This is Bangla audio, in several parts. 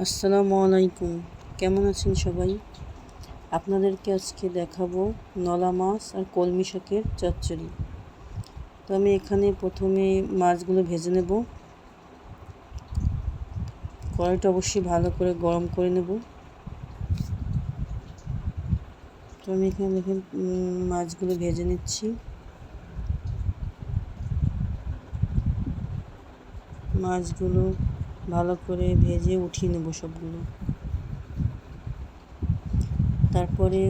আসসালামু আলাইকুম। কেমন আছেন সবাই? আপনাদেরকে আজকে দেখাবো নলা মাছ আর কলমি শাকের চচ্চড়ি। তো আমি এখানে প্রথমে মাছগুলো ভেজে নেব। কড়াইটা অবশ্যই ভালো করে গরম করে নেব। তো আমি এখানে দেখেন মাছগুলো ভেজে নিচ্ছি। মাছগুলো ভালো করে ভেজে উঠিয়ে নেব সবগুলো। তারপরে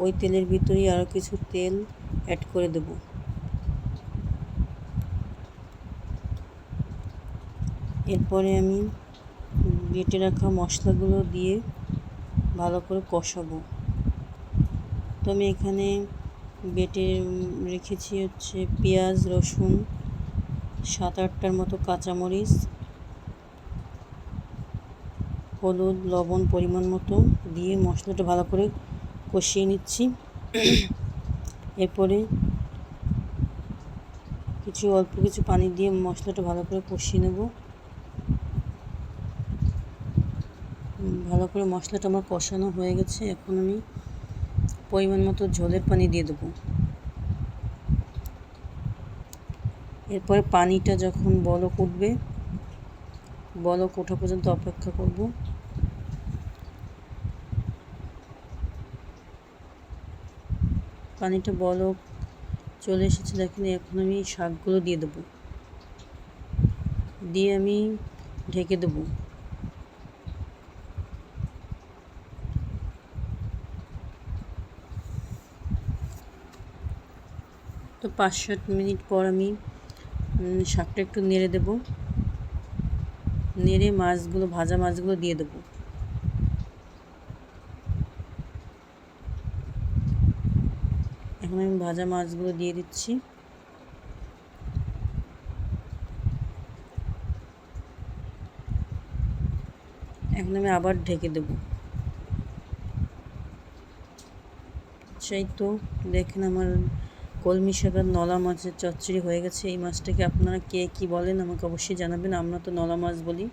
ওই তেলের ভিতরেই আরও কিছু তেল অ্যাড করে দেব। এরপরে আমি বেটে রাখা মশলাগুলো দিয়ে ভালো করে কষাবো। তো আমি এখানে বেটে রেখেছি হচ্ছে পেঁয়াজ, রসুন, 7-8টার মতো কাঁচামরিচ, হলুদ, লবণ পরিমাণ মতো দিয়ে মশলাটা ভালো করে কষিয়ে নিচ্ছি। এরপরে অল্প কিছু পানি দিয়ে মশলাটা ভালো করে কষিয়ে নেব। ভালো করে মশলাটা আমার কষানো হয়ে গেছে। এখন আমি পরিমাণ মতো ঝোলের পানি দিয়ে দেবো। এরপরে পানিটা যখন বলক উঠবে, বলক ওঠা পর্যন্ত অপেক্ষা করব। পানিটা বলক চলে এসেছে দেখেন। এখন আমি শাকগুলো দিয়ে দেবো, দিয়ে আমি ঢেকে দেবো। তো 5-7 মিনিট পর আমি শাকটা একটু নেড়ে দেব। নেড়ে ভাজা মাছগুলো দিয়ে দেবো। এখন আমি ভাজা মাছগুলো দিয়ে দিচ্ছি। এখন আমি আবার ঢেকে দেব। সেই তো দেখেন আমার কলমি শাক আর নলা মাছের চচ্চড়ি হয়ে গেছে। এই মাছটাকে আপনারা কে কী বলেন আমাকে অবশ্যই জানাবেন। আমরা তো নলা মাছ বলি।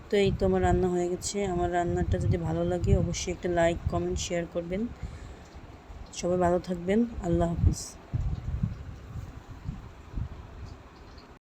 তো এই তো আমার রান্না হয়ে গেছে। আমার রান্নাটা যদি ভালো লাগে অবশ্যই একটা লাইক, কমেন্ট, শেয়ার করবেন। সবাই ভালো থাকবেন। আল্লাহ হাফিজ।